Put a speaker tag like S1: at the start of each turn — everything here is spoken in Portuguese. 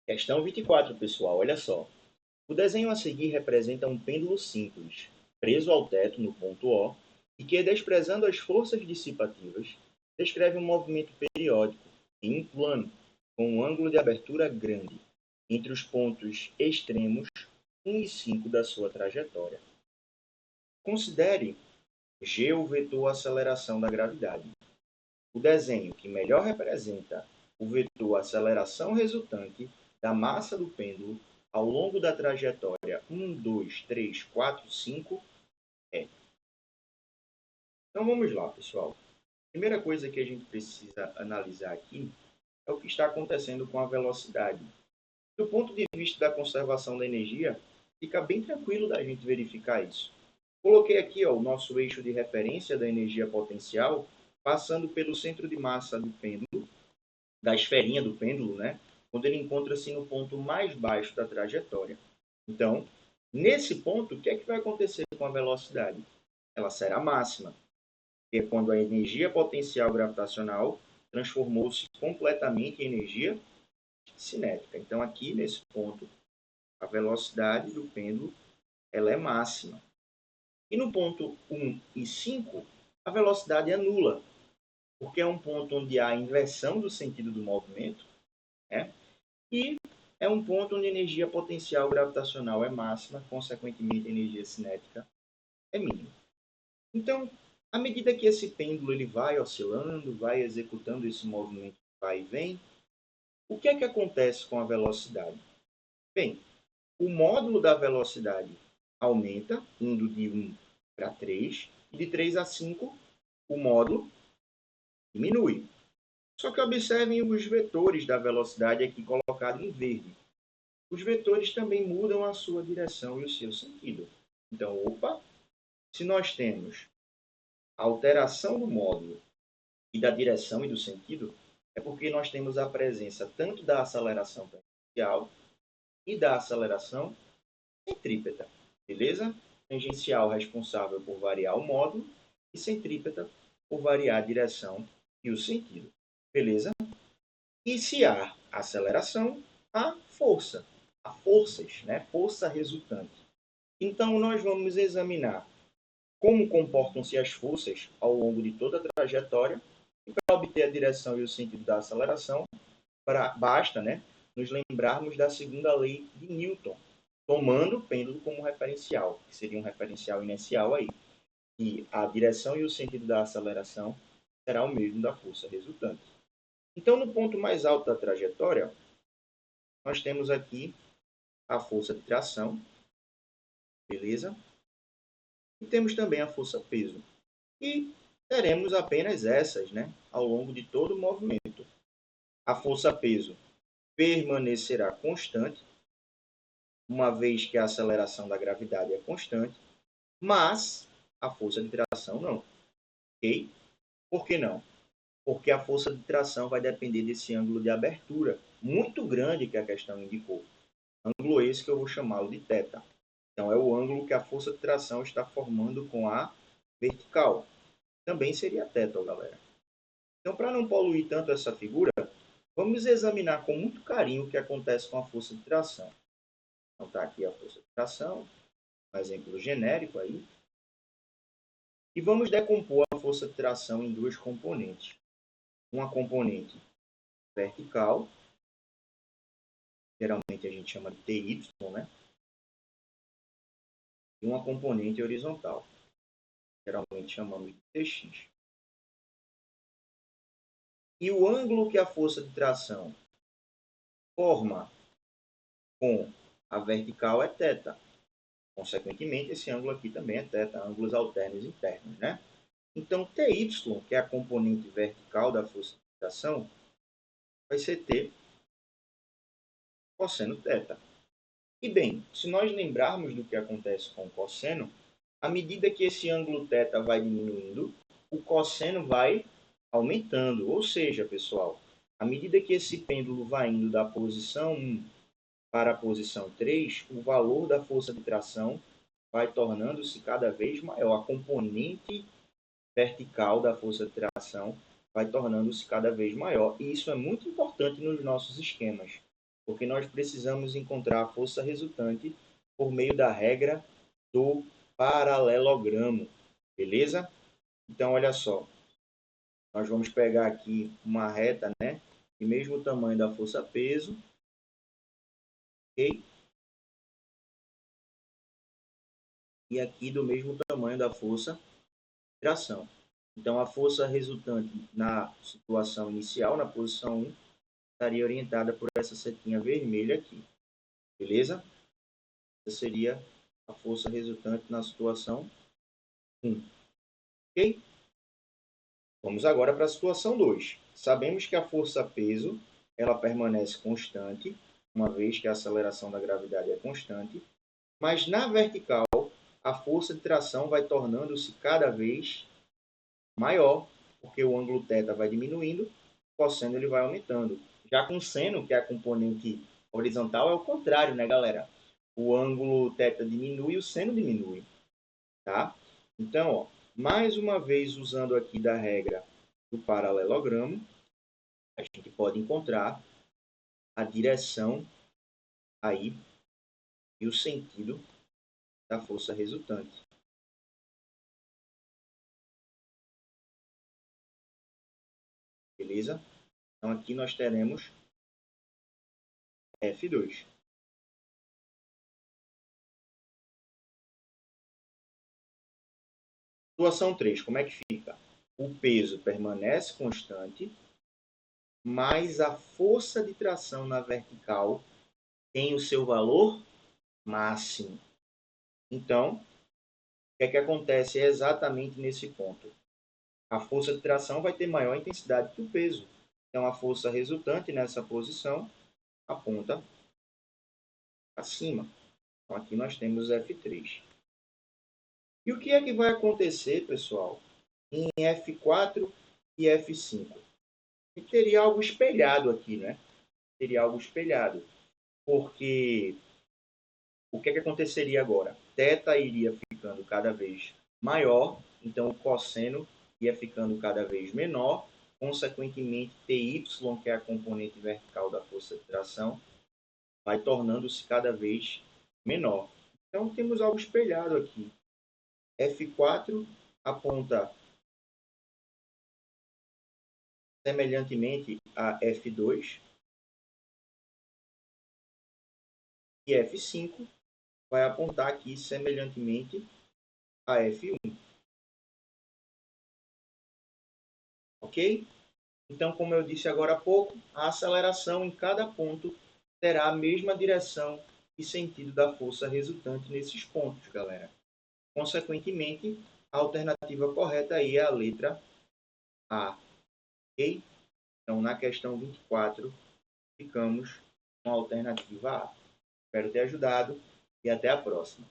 S1: Questão 24, pessoal, olha só. O desenho a seguir representa um pêndulo simples, preso ao teto no ponto O, e que, desprezando as forças dissipativas, descreve um movimento periódico, em um plano, com um ângulo de abertura grande, entre os pontos extremos 1 e 5 da sua trajetória. Considere G o vetor aceleração da gravidade. O desenho que melhor representa o vetor aceleração resultante da massa do pêndulo ao longo da trajetória 1, 2, 3, 4, 5 é. Então vamos lá, pessoal. A primeira coisa que a gente precisa analisar aqui é o que está acontecendo com a velocidade. Do ponto de vista da conservação da energia, fica bem tranquilo da gente verificar isso. Coloquei aqui o nosso eixo de referência da energia potencial, passando pelo centro de massa do pêndulo, da esferinha do pêndulo, né? Quando ele encontra-se no ponto mais baixo da trajetória. Então, nesse ponto, o que é que vai acontecer com a velocidade? Ela será máxima, que é quando a energia potencial gravitacional transformou-se completamente em energia cinética. Então, aqui nesse ponto, a velocidade do pêndulo ela é máxima. E no ponto 1 e 5, a velocidade é nula, porque é um ponto onde há inversão do sentido do movimento, né? E é um ponto onde a energia potencial gravitacional é máxima, consequentemente a energia cinética é mínima. Então, à medida que esse pêndulo ele vai oscilando, vai executando esse movimento vai e vem, o que é que acontece com a velocidade? Bem, o módulo da velocidade aumenta, indo de 1 para 3, e de 3 a 5, o módulo diminui. Só que observem os vetores da velocidade aqui colocados em verde. Os vetores também mudam a sua direção e o seu sentido. Então, se nós temos a alteração do módulo e da direção e do sentido, é porque nós temos a presença tanto da aceleração tangencial e da aceleração centrípeta, beleza? Tangencial responsável por variar o módulo e centrípeta por variar a direção e o sentido, beleza? E se há aceleração, há força, há forças, né? Força resultante. Então, nós vamos examinar como comportam-se as forças ao longo de toda a trajetória e para obter a direção e o sentido da aceleração, basta, né, nos lembrarmos da segunda lei de Newton, tomando o pêndulo como referencial, que seria um referencial inercial aí. E a direção e o sentido da aceleração será o mesmo da força resultante. Então, no ponto mais alto da trajetória, nós temos aqui a força de tração, beleza? E temos também a força-peso. E teremos apenas essas, né, ao longo de todo o movimento. A força-peso permanecerá constante, uma vez que a aceleração da gravidade é constante, mas a força de tração não. Ok? Por que não? Porque a força de tração vai depender desse ângulo de abertura muito grande que a questão indicou. Ângulo esse que eu vou chamá-lo de θ. Então, é o ângulo que a força de tração está formando com a vertical. Também seria θ, galera. Então, para não poluir tanto essa figura, vamos examinar com muito carinho o que acontece com a força de tração. Então, está aqui a força de tração, um exemplo genérico aí. E vamos decompor a força de tração em duas componentes. Uma componente vertical, geralmente a gente chama de TY, né? E uma componente horizontal, geralmente chamamos de TX. E o ângulo que a força de tração forma com a vertical é θ. Consequentemente, esse ângulo aqui também é θ, ângulos alternos internos, né? Então, TY, que é a componente vertical da força de tração, vai ser T cosseno θ. E bem, se nós lembrarmos do que acontece com o cosseno, à medida que esse ângulo θ vai diminuindo, o cosseno vai aumentando. Ou seja, pessoal, à medida que esse pêndulo vai indo da posição 1 para a posição 3, o valor da força de tração vai tornando-se cada vez maior. A componente vertical da força de tração vai tornando-se cada vez maior. E isso é muito importante nos nossos esquemas. porque nós precisamos encontrar a força resultante por meio da regra do paralelogramo, beleza? Então, olha só, nós vamos pegar aqui uma reta, né, de mesmo tamanho da força-peso, ok? E aqui do mesmo tamanho da força-tração. Então, a força resultante na situação inicial, na posição 1, estaria orientada por essa setinha vermelha aqui, beleza? Essa seria a força resultante na situação 1, ok? Vamos agora para a situação 2. Sabemos que a força-peso ela permanece constante, uma vez que a aceleração da gravidade é constante, mas na vertical a força de tração vai tornando-se cada vez maior, porque o ângulo θ vai diminuindo, o cosseno ele vai aumentando. Já com seno, que é a componente horizontal, é o contrário, né, galera? O ângulo θ diminui e o seno diminui, tá? Então, ó, mais uma vez usando aqui da regra do paralelogramo, a gente pode encontrar a direção aí e o sentido da força resultante. Beleza? Então aqui nós teremos F2. Situação 3, como é que fica? O peso permanece constante, mas a força de tração na vertical tem o seu valor máximo. Então, o que é que acontece exatamente nesse ponto? A força de tração vai ter maior intensidade que o peso. Então, a força resultante nessa posição aponta acima. Então, aqui nós temos F3. E o que é que vai acontecer, pessoal, em F4 e F5? E teria algo espelhado aqui, né? Teria algo espelhado. Porque o que é que aconteceria agora? Θ iria ficando cada vez maior, então o cosseno ia ficando cada vez menor, consequentemente TY, que é a componente vertical da força de tração, vai tornando-se cada vez menor. Então temos algo espelhado aqui. F4 aponta semelhantemente a F2 e F5 vai apontar aqui semelhantemente a F1. Ok? Então, como eu disse agora há pouco, a aceleração em cada ponto terá a mesma direção e sentido da força resultante nesses pontos, galera. Consequentemente, a alternativa correta aí é a letra A. Ok? Então, na questão 24, ficamos com a alternativa A. Espero ter ajudado e até a próxima.